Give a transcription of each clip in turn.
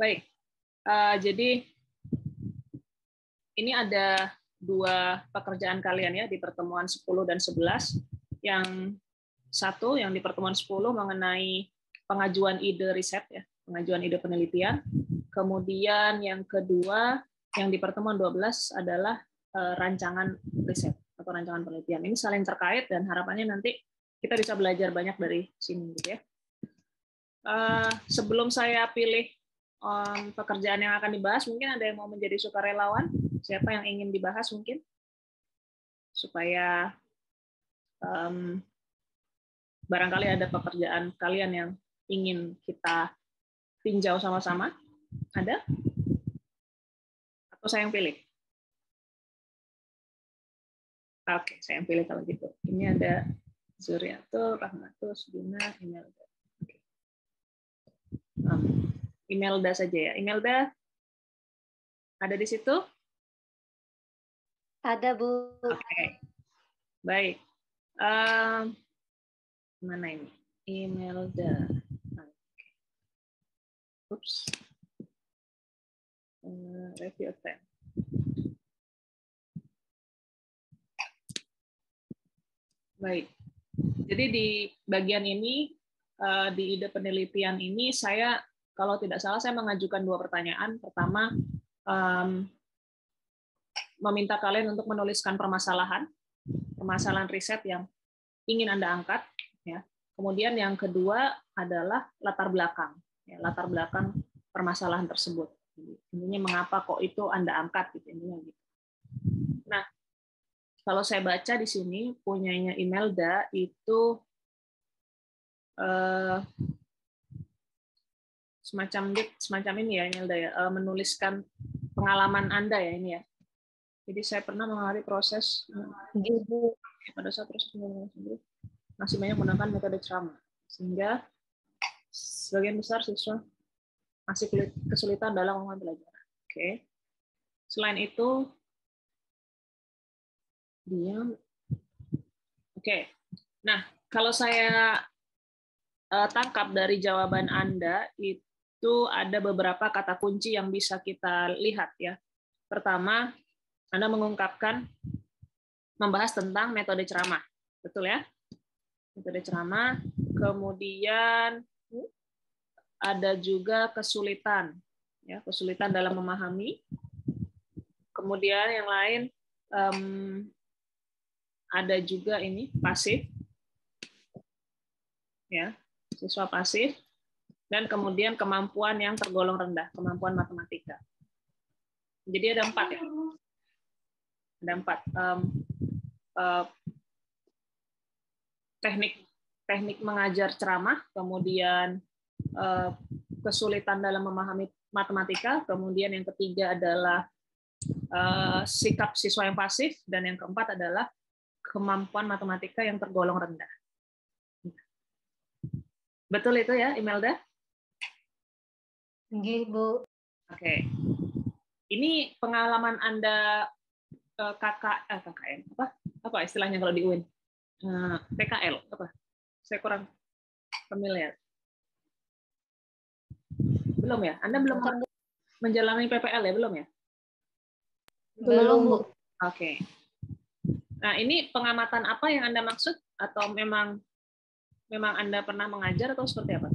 Baik, jadi ini ada dua pekerjaan kalian ya di pertemuan 10 dan 11. Yang satu yang di pertemuan 10 mengenai pengajuan ide riset ya, pengajuan ide penelitian. Kemudian yang kedua yang di pertemuan 12 adalah rancangan riset atau rancangan penelitian. Ini saling terkait dan harapannya nanti kita bisa belajar banyak dari sini gitu ya. Sebelum saya pilih pekerjaan yang akan dibahas, mungkin ada yang mau menjadi sukarelawan? Siapa yang ingin dibahas mungkin? Supaya barangkali ada pekerjaan kalian yang ingin kita tinjau sama-sama. Ada? Atau saya yang pilih? Oke, saya yang pilih kalau gitu. Ini ada Zuriatul, Rahmatus, Bina, Imelda. Imelda saja ya. Imelda, ada di situ? Ada, Bu. Oke. Baik. Mana ini? Imelda. Oops. Review attempt. Baik. Jadi di bagian ini, di ide penelitian ini, saya kalau tidak salah saya mengajukan dua pertanyaan. Pertama, meminta kalian untuk menuliskan permasalahan riset yang ingin Anda angkat. Ya. Kemudian yang kedua adalah latar belakang, ya, latar belakang permasalahan tersebut. Intinya mengapa kok itu Anda angkat, gitu, intinya gitu. Nah, kalau saya baca di sini punyanya Imelda itu semacam ini ya Imelda ya, menuliskan pengalaman Anda ya ini ya. Jadi saya pernah mengalami proses pada saat proses penelitian masih banyak menggunakan metode ceramah, sehingga sebagian besar siswa masih kesulitan dalam mengambil pelajaran. Oke. Selain itu, Oke. Nah, kalau saya tangkap dari jawaban Anda itu ada beberapa kata kunci yang bisa kita lihat ya. Pertama, Anda mengungkapkan membahas tentang metode ceramah, betul ya? Metode ceramah. Kemudian ada juga kesulitan, ya, kesulitan dalam memahami. Kemudian yang lain ada juga ini pasif, ya, siswa pasif, dan kemudian kemampuan yang tergolong rendah, kemampuan matematika. Jadi ada 4 ya, ada 4 teknik mengajar ceramah, kemudian kesulitan dalam memahami matematika, kemudian yang ketiga adalah sikap siswa yang pasif, dan yang keempat adalah kemampuan matematika yang tergolong rendah. Betul itu ya, Imelda? Nggih, Bu. Oke. Ini pengalaman Anda KKN apa istilahnya kalau di UIN? PKL apa? Saya kurang familiar. Belum ya? Anda belum menjalani PPL ya, belum ya? Belum, Bu. Oke. Nah, ini pengamatan apa yang Anda maksud? Atau memang Anda pernah mengajar atau seperti apa?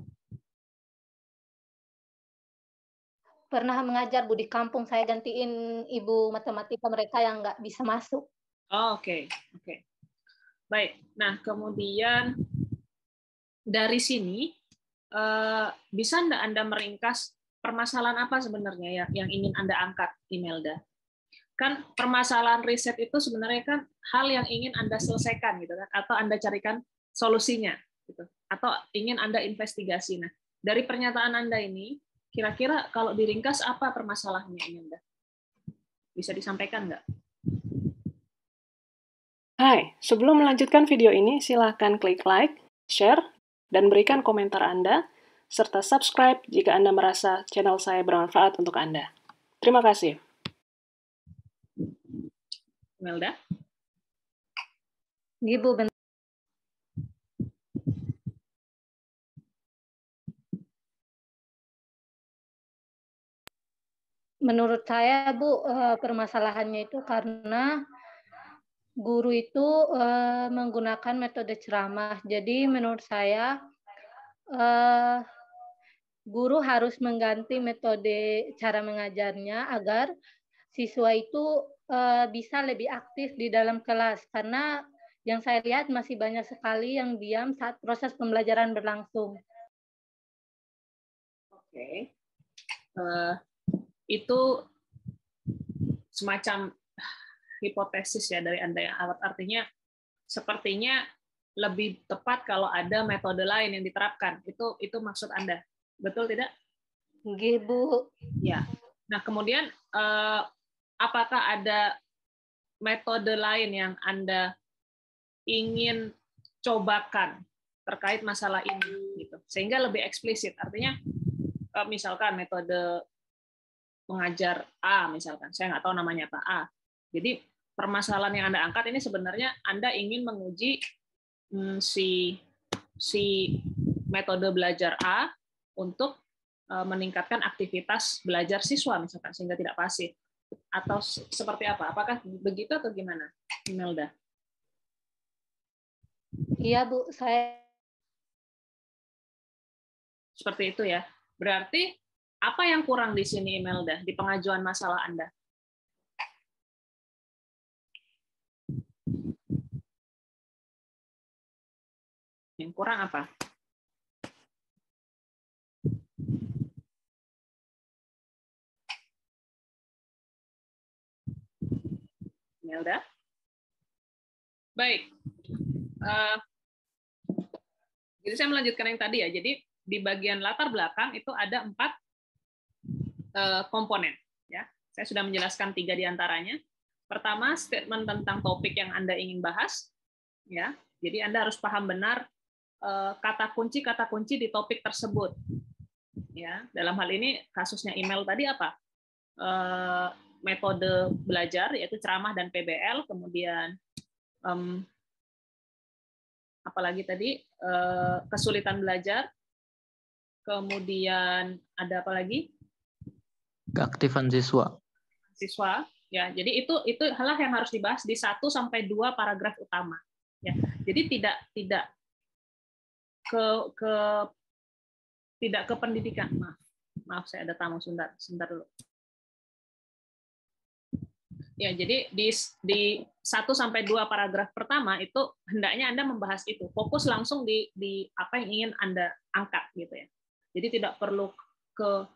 Pernah mengajar, Bu, di kampung. Saya gantiin ibu matematika mereka yang nggak bisa masuk. Oh, oke. Baik. Nah, kemudian dari sini bisa Anda meringkas permasalahan apa sebenarnya yang ingin Anda angkat, Imelda? Kan permasalahan riset itu sebenarnya kan hal yang ingin Anda selesaikan gitu kan, atau Anda carikan solusinya gitu, atau ingin Anda investigasi. Nah, dari pernyataan Anda ini kira-kira kalau diringkas apa permasalahannya, Imelda? Bisa disampaikan nggak? Hai, sebelum melanjutkan video ini, silakan klik like, share, dan berikan komentar Anda, serta subscribe jika Anda merasa channel saya bermanfaat untuk Anda. Terima kasih. Imelda? Bu, bentar. menurut saya, Bu, permasalahannya itu karena guru itu menggunakan metode ceramah. Jadi menurut saya guru harus mengganti metode cara mengajarnya agar siswa itu bisa lebih aktif di dalam kelas. Karena yang saya lihat masih banyak sekali yang diam saat proses pembelajaran berlangsung. Oke. Itu semacam hipotesis ya dari Anda yang artinya sepertinya lebih tepat kalau ada metode lain yang diterapkan. Itu maksud Anda. Betul tidak? Nggih, Bu. Ya. Nah, kemudian apakah ada metode lain yang Anda ingin cobakan terkait masalah ini gitu. Sehingga lebih eksplisit. Artinya misalkan metode mengajar A misalkan, saya nggak tahu namanya apa, A. Jadi permasalahan yang Anda angkat ini sebenarnya Anda ingin menguji si metode belajar A untuk meningkatkan aktivitas belajar siswa misalkan sehingga tidak pasif, atau seperti apa? Apakah begitu atau gimana, Imelda? Iya, Bu, saya seperti itu ya. Berarti apa yang kurang di sini, Imelda, di pengajuan masalah Anda? Yang kurang apa? Imelda? Baik. Jadi saya melanjutkan yang tadi ya. Jadi di bagian latar belakang itu ada 4 komponen. Ya, saya sudah menjelaskan 3 diantaranya. Pertama, statement tentang topik yang Anda ingin bahas. Ya, jadi Anda harus paham benar kata kunci di topik tersebut. Ya, dalam hal ini kasusnya email tadi apa? Metode belajar yaitu ceramah dan PBL, kemudian apalagi tadi kesulitan belajar, kemudian ada apa lagi? Keaktifan siswa. Ya, jadi itu hal yang harus dibahas di 1 sampai 2 paragraf utama. Ya, jadi tidak ke pendidikan. Maaf, saya ada tamu sebentar dulu. Ya, jadi di 1 sampai 2 paragraf pertama itu hendaknya Anda membahas itu. Fokus langsung di apa yang ingin Anda angkat gitu ya. Jadi tidak perlu ke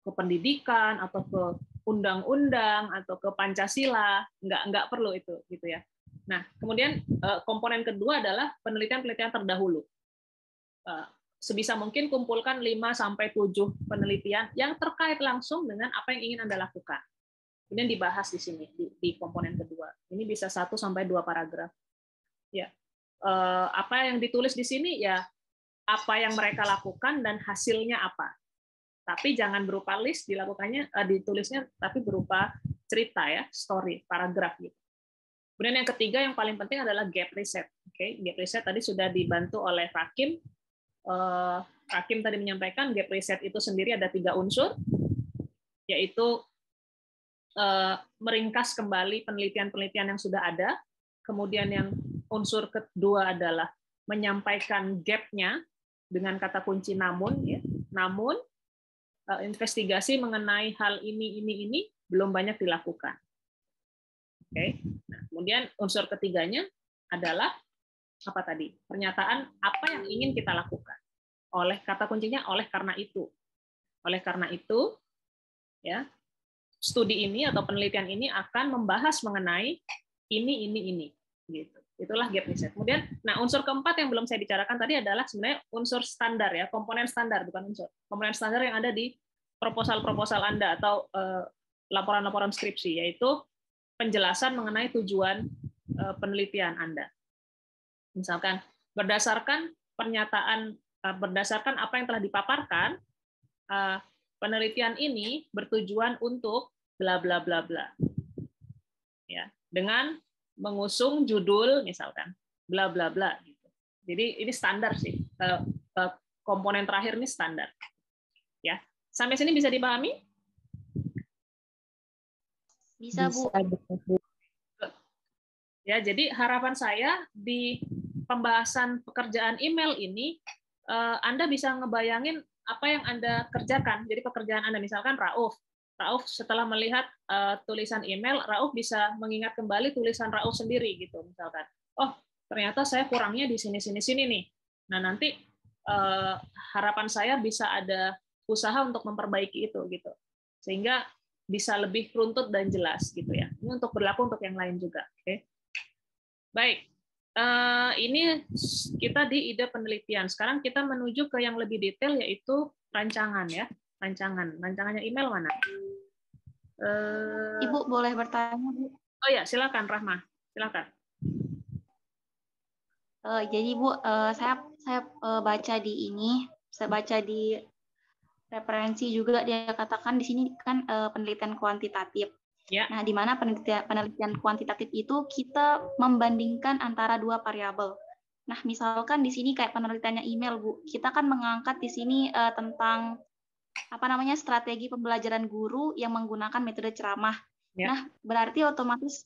pendidikan atau ke undang-undang atau ke Pancasila, enggak perlu itu gitu ya. Nah, kemudian komponen kedua adalah penelitian-penelitian terdahulu. Sebisa mungkin kumpulkan 5 sampai 7 penelitian yang terkait langsung dengan apa yang ingin Anda lakukan. Kemudian dibahas di sini di komponen kedua. Ini bisa 1 sampai 2 paragraf. Ya. Apa yang ditulis di sini ya apa yang mereka lakukan dan hasilnya apa. Tapi jangan berupa list ditulisnya tapi berupa cerita ya, story, paragraf gitu. Kemudian yang ketiga yang paling penting adalah gap riset. Oke, gap riset tadi sudah dibantu oleh Rakim. Rakim tadi menyampaikan gap riset itu sendiri ada 3 unsur, yaitu meringkas kembali penelitian-penelitian yang sudah ada. Kemudian yang unsur kedua adalah menyampaikan gap-nya dengan kata kunci namun, ya. Namun investigasi mengenai hal ini belum banyak dilakukan. Oke. Nah, kemudian unsur ketiganya adalah apa tadi? Pernyataan apa yang ingin kita lakukan. Oleh kata kuncinya oleh karena itu. Oleh karena itu, ya, studi ini atau penelitian ini akan membahas mengenai ini gitu. Itulah gap riset. Kemudian, nah unsur keempat yang belum saya bicarakan tadi adalah sebenarnya unsur standar ya, komponen standar bukan unsur. Komponen standar yang ada di proposal Anda atau laporan-laporan skripsi, yaitu penjelasan mengenai tujuan penelitian Anda. Misalkan berdasarkan apa yang telah dipaparkan, penelitian ini bertujuan untuk bla bla bla bla. Ya, dengan mengusung judul misalkan bla bla bla gitu. Jadi ini standar sih. Komponen terakhir ini standar. Ya. Sampai sini bisa dipahami? Bisa, Bu. Ya, jadi harapan saya di pembahasan pekerjaan email ini, Anda bisa ngebayangin apa yang Anda kerjakan. Jadi pekerjaan Anda, misalkan Rauf setelah melihat tulisan email, Rauf bisa mengingat kembali tulisan Rauf sendiri gitu, misalkan. Oh, ternyata saya kurangnya di sini nih. Nah, nanti harapan saya bisa ada usaha untuk memperbaiki itu gitu. Sehingga bisa lebih runtut dan jelas gitu ya. Ini untuk berlaku untuk yang lain juga, oke. Baik, ini kita di ide penelitian. Sekarang kita menuju ke yang lebih detail, yaitu rancangan ya. Rancangannya email mana? Ibu boleh bertanya, Bu? Oh ya, silakan Rahma, silakan. Jadi Bu, saya baca di ini, saya baca di referensi juga dia katakan di sini kan penelitian kuantitatif. Ya. Nah, di mana penelitian kuantitatif itu kita membandingkan antara dua variabel. Nah, misalkan di sini kayak penelitiannya email, Bu, kita kan mengangkat di sini tentang strategi pembelajaran guru yang menggunakan metode ceramah. Ya. Nah, berarti otomatis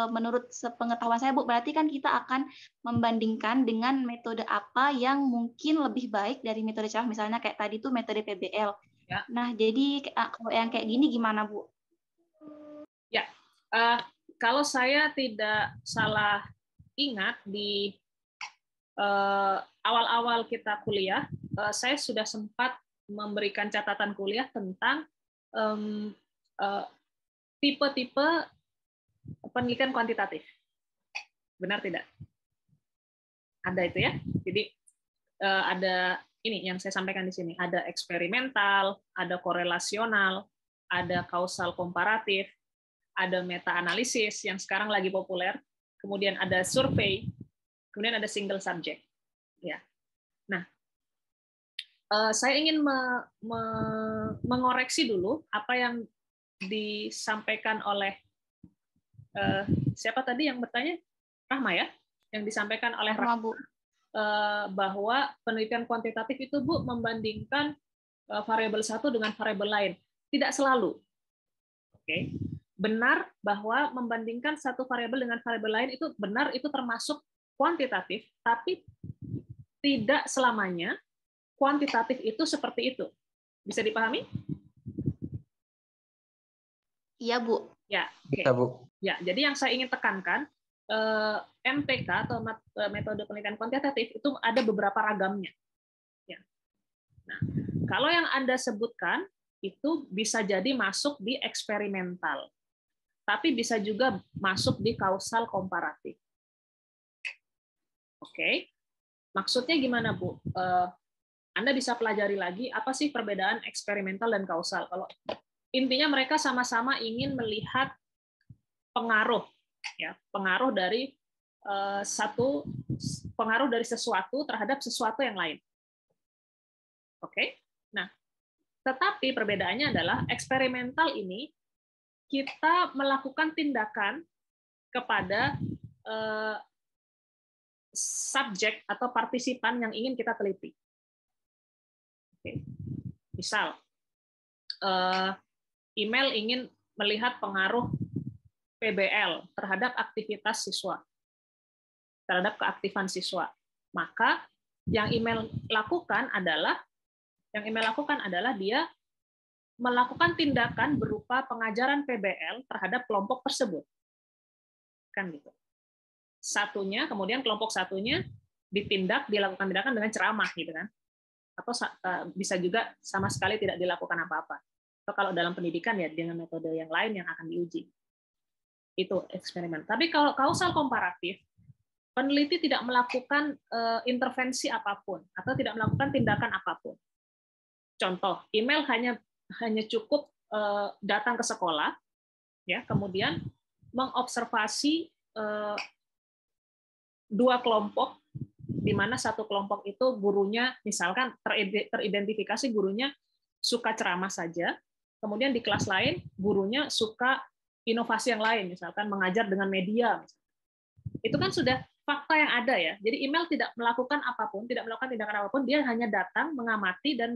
menurut sepengetahuan saya, Bu, berarti kan kita akan membandingkan dengan metode apa yang mungkin lebih baik dari metode ceramah, misalnya kayak tadi tuh metode PBL. Ya. Nah, jadi kalau yang kayak gini gimana, Bu? Ya, kalau saya tidak salah ingat di awal-awal kita kuliah, saya sudah sempat memberikan catatan kuliah tentang tipe-tipe penelitian kuantitatif. Benar tidak? Ada itu ya. Jadi ada ini yang saya sampaikan di sini. Ada eksperimental, ada korelasional, ada kausal komparatif, ada meta-analisis yang sekarang lagi populer, kemudian ada survei, kemudian ada single subject. Ya. Nah, saya ingin mengoreksi dulu apa yang disampaikan oleh siapa tadi yang bertanya? Rahma ya? Yang disampaikan oleh Rahma, Bu. Bahwa penelitian kuantitatif itu, Bu, membandingkan variabel satu dengan variabel lain. Tidak selalu. Oke. Benar bahwa membandingkan satu variabel dengan variabel lain itu benar, itu termasuk kuantitatif, tapi tidak selamanya kuantitatif itu seperti itu. Bisa dipahami? Iya, Bu. Ya, oke. Bisa, Bu. Ya, jadi yang saya ingin tekankan, MTK atau metode penelitian kuantitatif itu ada beberapa ragamnya. Ya. Nah, kalau yang Anda sebutkan itu bisa jadi masuk di eksperimental, tapi bisa juga masuk di kausal komparatif. Oke, maksudnya gimana, Bu? Anda bisa pelajari lagi apa sih perbedaan eksperimental dan kausal. Kalau intinya mereka sama-sama ingin melihat pengaruh, ya, pengaruh dari sesuatu terhadap sesuatu yang lain. Oke, nah, tetapi perbedaannya adalah eksperimental ini kita melakukan tindakan kepada subjek atau partisipan yang ingin kita teliti. Oke. Misal, email ingin melihat pengaruh PBL terhadap aktivitas siswa, terhadap keaktifan siswa. Maka yang email lakukan adalah dia melakukan tindakan berupa pengajaran PBL terhadap kelompok tersebut. Kan gitu. Kemudian kelompok satunya dilakukan tindakan dengan ceramah gitu kan. Atau bisa juga sama sekali tidak dilakukan apa-apa. Atau kalau dalam pendidikan ya dengan metode yang lain yang akan diuji. Itu eksperimen. Tapi kalau kausal komparatif, peneliti tidak melakukan intervensi apapun atau tidak melakukan tindakan apapun. Contoh, email hanya cukup datang ke sekolah, ya, kemudian mengobservasi dua kelompok, di mana satu kelompok itu gurunya misalkan teridentifikasi gurunya suka ceramah saja, kemudian di kelas lain gurunya suka inovasi yang lain, misalkan mengajar dengan media. Itu kan sudah fakta yang ada ya. Jadi email tidak melakukan apapun, tidak melakukan tindakan apapun, dia hanya datang, mengamati dan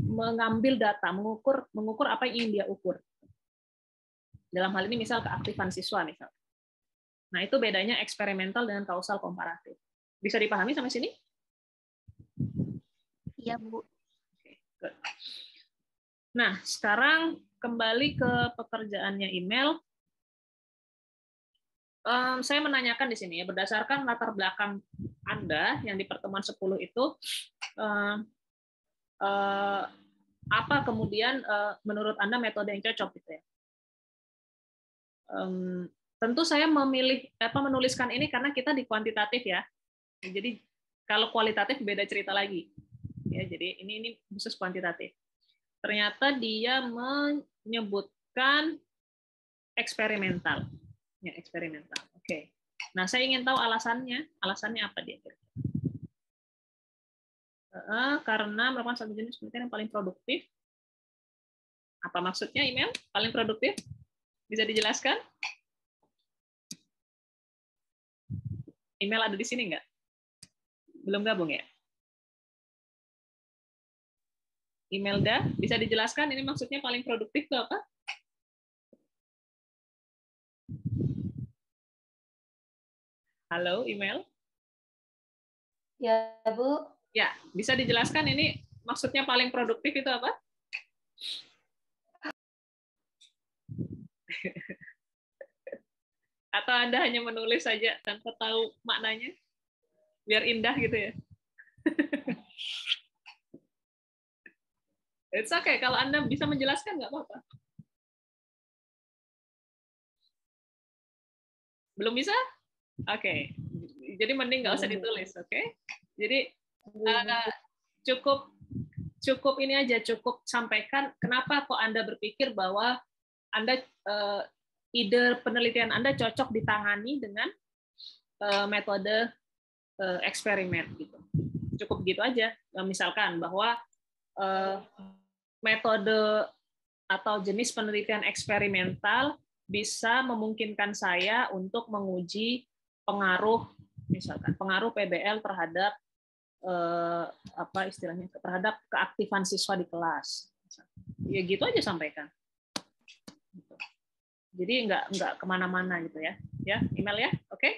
mengambil data, mengukur apa yang ingin dia ukur. Dalam hal ini misal keaktifan siswa misal. Nah, itu bedanya eksperimental dengan kausal komparatif. Bisa dipahami sampai sini? Iya, Bu. Oke, good. Nah, sekarang kembali ke pekerjaannya email. Saya menanyakan di sini ya, berdasarkan latar belakang Anda yang di pertemuan 10 itu, apa kemudian menurut Anda metode yang cocok gitu ya? Tentu saya menuliskan ini karena kita di kuantitatif ya. Jadi kalau kualitatif beda cerita lagi. Ya, jadi ini khusus kuantitatif. Ternyata dia menyebutkan eksperimental. Ya, eksperimental. Oke. Nah, saya ingin tahu alasannya. Alasannya apa dia? Karena merupakan satu jenis penelitian yang paling produktif. Apa maksudnya email? Paling produktif? Bisa dijelaskan? Email ada di sini nggak? Belum gabung ya? Imelda, bisa dijelaskan ini maksudnya paling produktif itu apa? Halo, email? Ya, Bu. Ya, bisa dijelaskan ini maksudnya paling produktif itu apa? Atau Anda hanya menulis saja tanpa tahu maknanya? Biar indah gitu ya? It's okay, kalau Anda bisa menjelaskan nggak apa-apa. Belum bisa? Oke. Jadi mending nggak usah ditulis, oke? Jadi cukup ini aja, cukup sampaikan kenapa kok Anda berpikir bahwa Anda ide penelitian Anda cocok ditangani dengan metode eksperimen gitu. Cukup gitu aja. Misalkan bahwa metode atau jenis penelitian eksperimental bisa memungkinkan saya untuk menguji pengaruh, misalkan pengaruh PBL terhadap apa istilahnya, terhadap keaktifan siswa di kelas. Ya gitu aja sampaikan. Jadi nggak kemana-mana gitu ya. Ya, email ya, oke?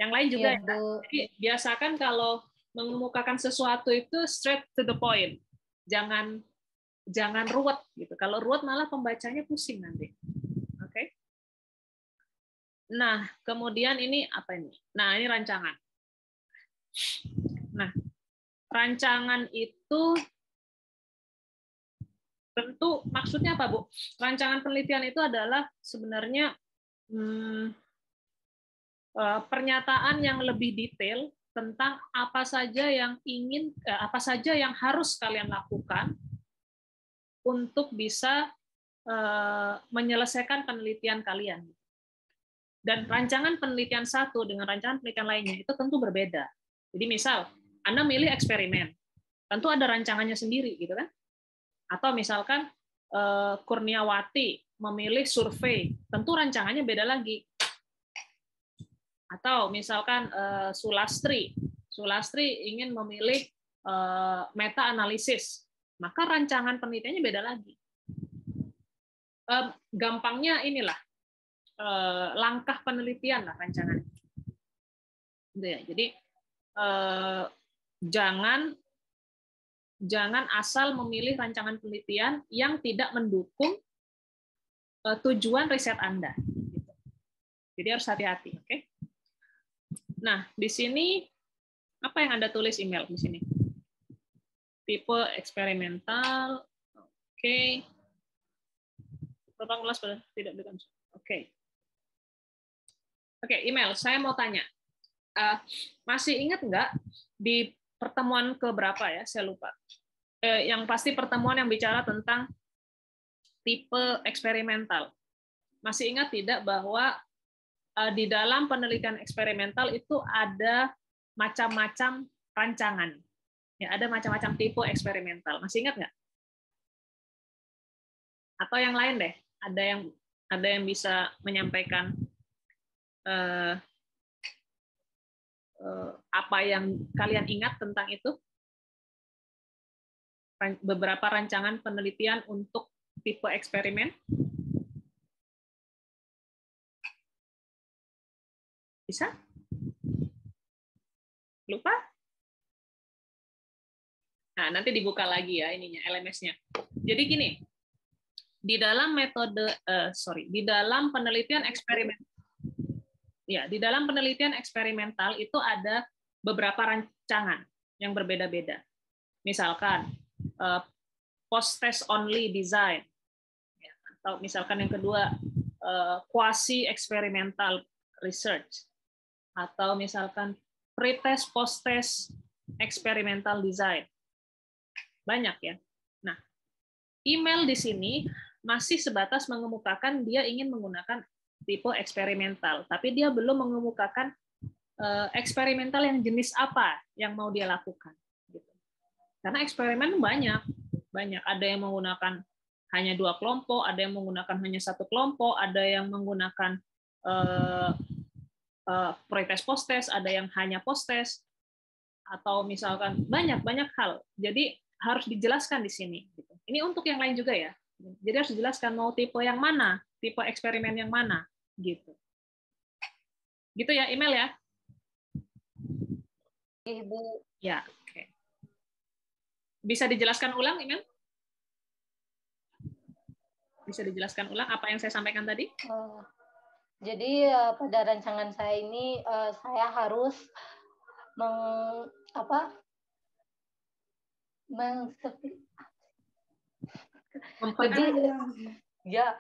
Yang lain juga ya. Jadi biasakan kalau mengemukakan sesuatu itu straight to the point. Jangan ruwet gitu. Kalau ruwet malah pembacanya pusing nanti. Oke? Nah, kemudian ini apa ini? Nah, ini rancangan. Nah, rancangan itu tentu maksudnya apa, Bu? Rancangan penelitian itu adalah sebenarnya pernyataan yang lebih detail tentang apa saja yang harus kalian lakukan untuk bisa menyelesaikan penelitian kalian. Dan rancangan penelitian satu dengan rancangan penelitian lainnya itu tentu berbeda. Jadi misal Anda milih eksperimen, tentu ada rancangannya sendiri, gitu kan? Atau misalkan Kurniawati memilih survei, tentu rancangannya beda lagi. Atau misalkan Sulastri ingin memilih meta analisis, maka rancangan penelitiannya beda lagi. Gampangnya inilah langkah penelitian lah rancangan. Jadi jangan asal memilih rancangan penelitian yang tidak mendukung tujuan riset Anda. Jadi harus hati-hati, oke? Nah, di sini apa yang Anda tulis email di sini? Tipe eksperimental, oke. Bapak kelas tidak dengan, oke. Oke, email. Saya mau tanya, masih ingat nggak di pertemuan keberapa ya? Saya lupa. Yang pasti pertemuan yang bicara tentang tipe eksperimental. Masih ingat tidak bahwa di dalam penelitian eksperimental itu ada macam-macam rancangan. Ya, ada macam-macam tipe eksperimental. Masih ingat nggak? Atau yang lain deh? Ada yang bisa menyampaikan apa yang kalian ingat tentang itu? Beberapa rancangan penelitian untuk tipe eksperimen? Bisa? Lupa? Nah, nanti dibuka lagi ya ininya, LMS-nya. Jadi gini, di dalam di dalam penelitian eksperimental, ya, di dalam penelitian eksperimental itu ada beberapa rancangan yang berbeda-beda. Misalkan post-test only design, atau misalkan yang kedua quasi experimental research, atau misalkan pre-test post-test experimental design. Banyak ya. Nah, email di sini masih sebatas mengemukakan dia ingin menggunakan tipe eksperimental, tapi dia belum mengemukakan eksperimental yang jenis apa yang mau dia lakukan. Gitu. Karena eksperimen banyak. Ada yang menggunakan hanya 2 kelompok, ada yang menggunakan hanya 1 kelompok, ada yang menggunakan pre-test post-test, ada yang hanya post-test, atau misalkan banyak hal. Jadi harus dijelaskan di sini. Ini untuk yang lain juga ya. Jadi harus dijelaskan mau tipe yang mana, tipe eksperimen yang mana, gitu. Gitu ya, email ya. Ibu. Ya, oke. Bisa dijelaskan ulang, email? Bisa dijelaskan ulang apa yang saya sampaikan tadi? Jadi pada rancangan saya ini saya harus jadi ya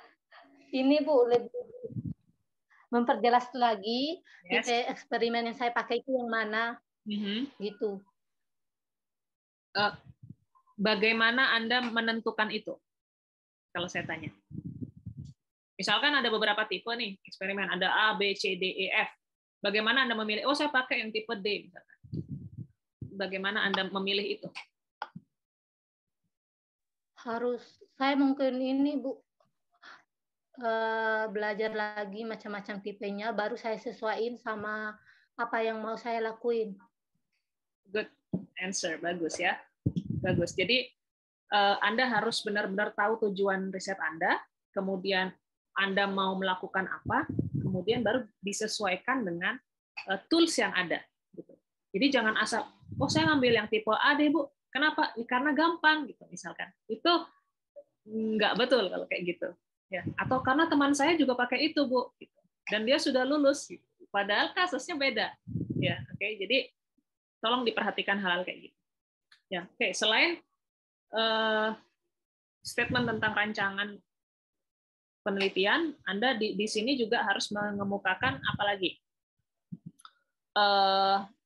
ini Bu lebih memperjelas lagi tipe eksperimen yang saya pakai itu yang mana, gitu. Bagaimana Anda menentukan itu? Kalau saya tanya, misalkan ada beberapa tipe nih eksperimen, ada A, B, C, D, E, F. Bagaimana Anda memilih? Oh, saya pakai yang tipe D. Misalkan. Bagaimana Anda memilih itu? Saya mungkin ini Bu belajar lagi macam-macam tipenya, baru saya sesuaiin sama apa yang mau saya lakuin. Good answer, bagus ya, bagus. Jadi Anda harus benar-benar tahu tujuan riset Anda, kemudian Anda mau melakukan apa, kemudian baru disesuaikan dengan tools yang ada. Jadi jangan asal, oh saya ngambil yang tipe A deh Bu, kenapa? Karena gampang gitu misalkan. Itu nggak betul kalau kayak gitu. Ya, atau karena teman saya juga pakai itu Bu, dan dia sudah lulus, padahal kasusnya beda. Ya, oke. Jadi tolong diperhatikan hal-hal kayak gitu. Ya, oke. Selain statement tentang rancangan penelitian, Anda di sini juga harus mengemukakan apalagi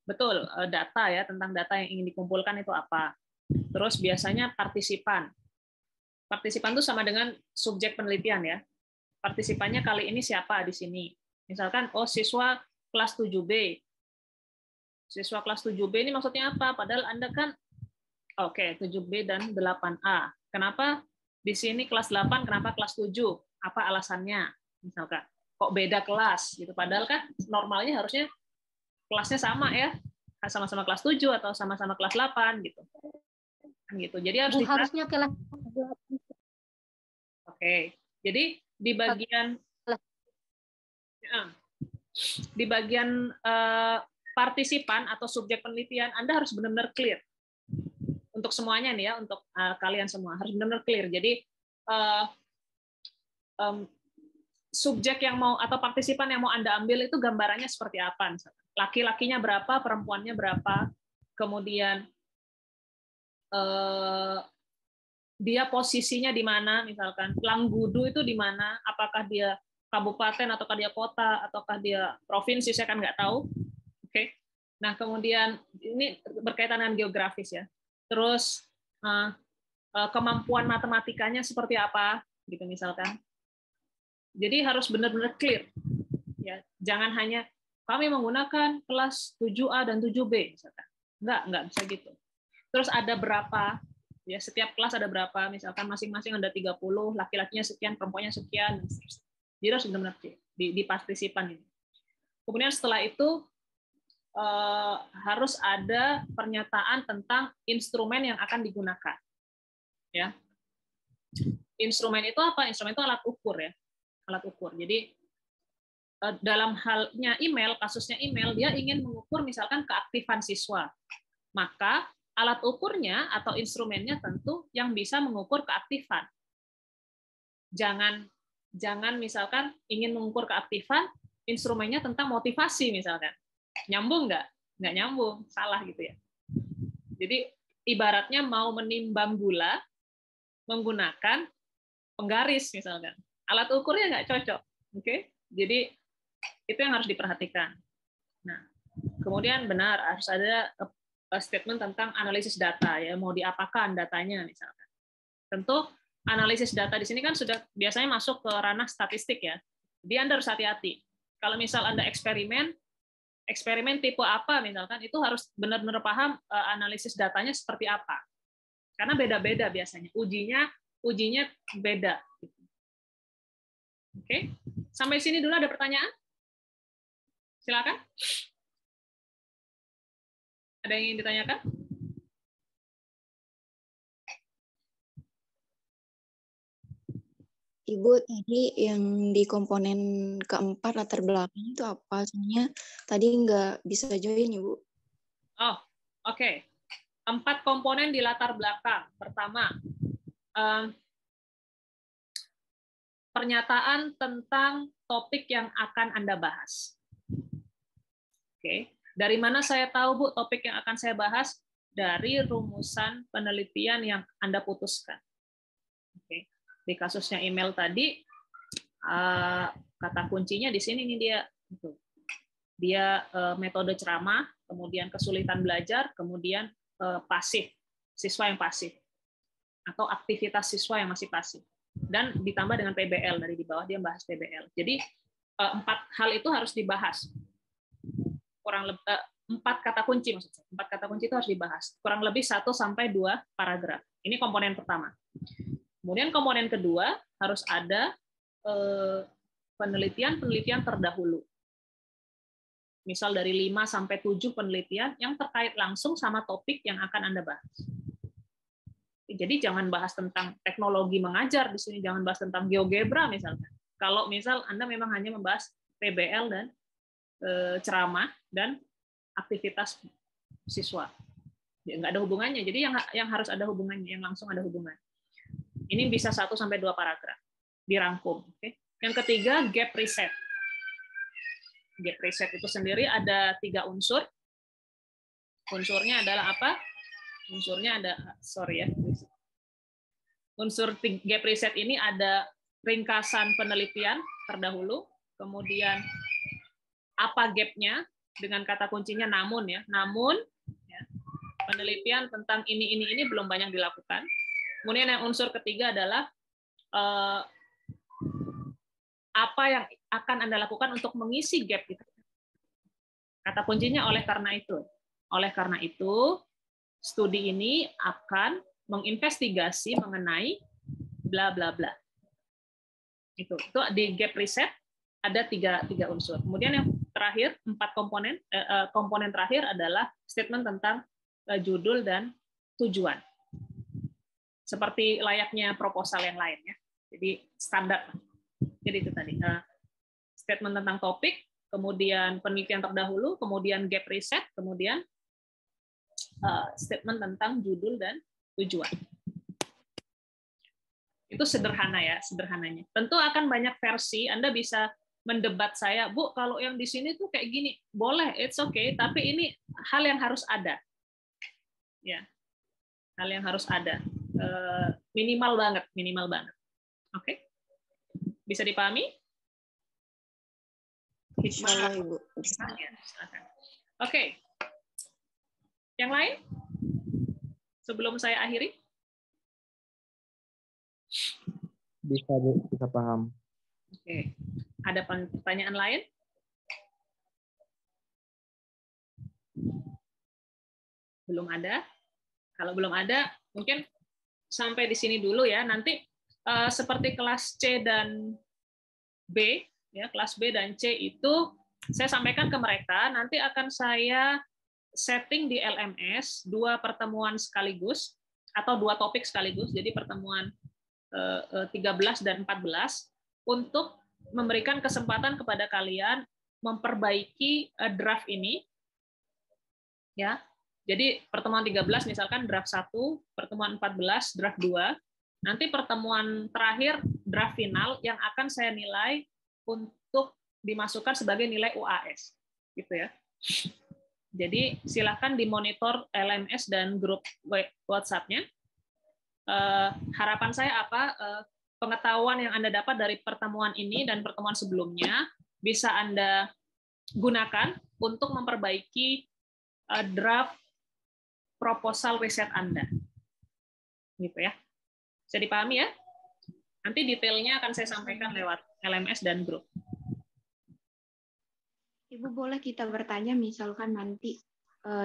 betul data ya, tentang data yang ingin dikumpulkan itu apa. Terus biasanya partisipan itu sama dengan subjek penelitian ya. Partisipannya kali ini siapa di sini? Misalkan siswa kelas 7B. Siswa kelas 7B ini maksudnya apa? Padahal Anda kan 7B dan 8A. Kenapa di sini kelas 8, kenapa kelas 7? Apa alasannya? Misalkan kok beda kelas gitu. Padahal kan normalnya harusnya kelasnya sama ya. Sama-sama kelas 7 atau sama-sama kelas 8 gitu. Gitu. Jadi harusnya kelas 8. Oke. Jadi di bagian partisipan atau subjek penelitian Anda harus benar-benar clear. Untuk semuanya nih ya, untuk kalian semua harus benar-benar clear. Jadi subjek yang mau atau partisipan yang mau Anda ambil itu gambarannya seperti apa? Laki-lakinya berapa, perempuannya berapa, kemudian dia posisinya di mana, misalkan Langgudu itu di mana, apakah dia kabupaten ataukah dia kota ataukah dia provinsi, saya kan nggak tahu. Oke. Nah kemudian ini berkaitan dengan geografis ya. Terus kemampuan matematikanya seperti apa, gitu misalkan. Jadi harus benar-benar clear. Ya, jangan hanya kami menggunakan kelas 7A dan 7B misalkan. Enggak bisa gitu. Terus ada berapa? Ya, setiap kelas ada berapa? Misalkan masing-masing ada 30, laki-lakinya sekian, perempuannya sekian. Jadi harus benar-benar clear di partisipan ini. Kemudian setelah itu harus ada pernyataan tentang instrumen yang akan digunakan. Ya. Instrumen itu apa? Instrumen itu alat ukur ya. Alat ukur. Jadi dalam halnya email, kasusnya email, dia ingin mengukur misalkan keaktifan siswa. Maka alat ukurnya atau instrumennya tentu yang bisa mengukur keaktifan. Jangan misalkan ingin mengukur keaktifan, instrumennya tentang motivasi misalkan. Nyambung nggak? Nggak nyambung, salah gitu ya. Jadi ibaratnya mau menimbang gula menggunakan penggaris misalkan. Alat ukurnya nggak cocok. Oke? Jadi itu yang harus diperhatikan. Nah, kemudian benar harus ada statement tentang analisis data ya, mau diapakan datanya misalkan. Tentu analisis data di sini kan sudah biasanya masuk ke ranah statistik ya. Jadi Anda harus hati-hati. Kalau misal Anda eksperimen tipe apa misalkan, itu harus benar-benar paham analisis datanya seperti apa. Karena beda-beda biasanya. Ujinya beda. Oke. Sampai sini dulu ada pertanyaan? Silakan. Ada yang ingin ditanyakan? Ibu, tadi yang di komponen keempat latar belakang itu apa? Soalnya tadi nggak bisa join, Ibu. Oh, oke. 4 komponen di latar belakang. Pertama, pernyataan tentang topik yang akan Anda bahas. Oke. Dari mana saya tahu, Bu, topik yang akan saya bahas? Dari rumusan penelitian yang Anda putuskan. Oke. Di kasusnya email tadi, kata kuncinya di sini nih dia. Dia metode ceramah, kemudian kesulitan belajar, kemudian pasif, siswa yang pasif. Atau aktivitas siswa yang masih pasif. Dan ditambah dengan PBL, dari di bawah dia bahas PBL. Jadi 4 hal itu harus dibahas. Kurang lebih 4 kata kunci maksudnya. 4 kata kunci itu harus dibahas. Kurang lebih 1 sampai 2 paragraf. Ini komponen pertama. Kemudian komponen kedua harus ada penelitian terdahulu. Misal dari 5 sampai 7 penelitian yang terkait langsung sama topik yang akan Anda bahas. Jadi jangan bahas tentang teknologi mengajar di sini, jangan bahas tentang GeoGebra misalnya. Kalau misal Anda memang hanya membahas PBL dan ceramah dan aktivitas siswa, ya, nggak ada hubungannya. Jadi yang harus ada hubungannya, yang langsung ada hubungan. Ini bisa 1 sampai 2 paragraf dirangkum. Oke. Yang ketiga, gap reset. Gap reset itu sendiri ada 3 unsur. Unsurnya adalah apa? Unsurnya ada, unsur gap reset ini ada ringkasan penelitian terdahulu, kemudian apa gapnya dengan kata kuncinya namun ya, namun ya, penelitian tentang ini belum banyak dilakukan. Kemudian yang unsur ketiga adalah apa yang akan Anda lakukan untuk mengisi gap itu. Kata kuncinya oleh karena itu. Oleh karena itu, studi ini akan menginvestigasi mengenai bla bla bla. Itu di gap reset ada tiga unsur. Kemudian yang terakhir 4 komponen. Komponen terakhir adalah statement tentang judul dan tujuan. Seperti layaknya proposal yang lain ya. Jadi standar. Jadi itu tadi statement tentang topik, kemudian penelitian terdahulu, kemudian gap reset, kemudian statement tentang judul dan tujuan. Itu sederhana ya, sederhananya. Tentu akan banyak versi. Anda bisa mendebat saya, Bu, kalau yang di sini tuh kayak gini, boleh, it's okay, tapi ini hal yang harus ada. Ya, hal yang harus ada. Minimal banget. Oke? Bisa dipahami? Insyaallah, Ibu. Oke. Yang lain? Sebelum saya akhiri? Bisa, Bu, bisa paham. Oke. Ada pertanyaan lain? Belum ada? Kalau belum ada, mungkin sampai di sini dulu ya. Nanti seperti kelas C dan B, ya, kelas B dan C itu saya sampaikan ke mereka, nanti akan saya setting di LMS 2 pertemuan sekaligus atau 2 topik sekaligus, jadi pertemuan 13 dan 14 untuk memberikan kesempatan kepada kalian memperbaiki draft ini, ya. Jadi pertemuan 13 misalkan draft 1, pertemuan 14 draft 2, nanti pertemuan terakhir draft final yang akan saya nilai untuk dimasukkan sebagai nilai UAS, gitu ya. Jadi silakan dimonitor LMS dan grup WhatsApp-nya. Harapan saya apa? Pengetahuan yang Anda dapat dari pertemuan ini dan pertemuan sebelumnya bisa Anda gunakan untuk memperbaiki draft proposal riset Anda. Gitu ya. Bisa dipahami ya? Nanti detailnya akan saya sampaikan lewat LMS dan grup. Ibu boleh kita bertanya misalkan nanti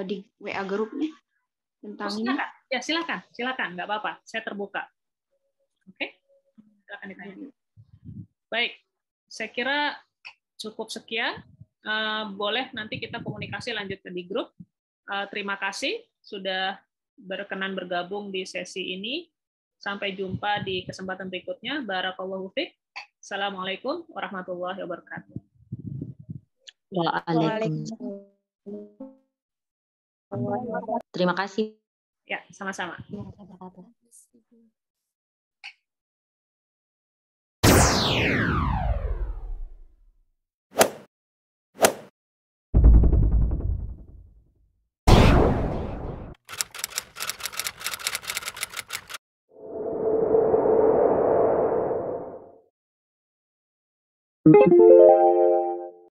di WA grupnya tentang ini? Ya silakan, nggak apa-apa, saya terbuka. Oke, silakan ditanya. Baik, saya kira cukup sekian. Boleh nanti kita komunikasi lanjut di grup. Terima kasih sudah berkenan bergabung di sesi ini. Sampai jumpa di kesempatan berikutnya. Barakallahu fiik. Assalamualaikum warahmatullahi wabarakatuh. Waalaikumsalam. Terima kasih. Ya, sama-sama. Thank you.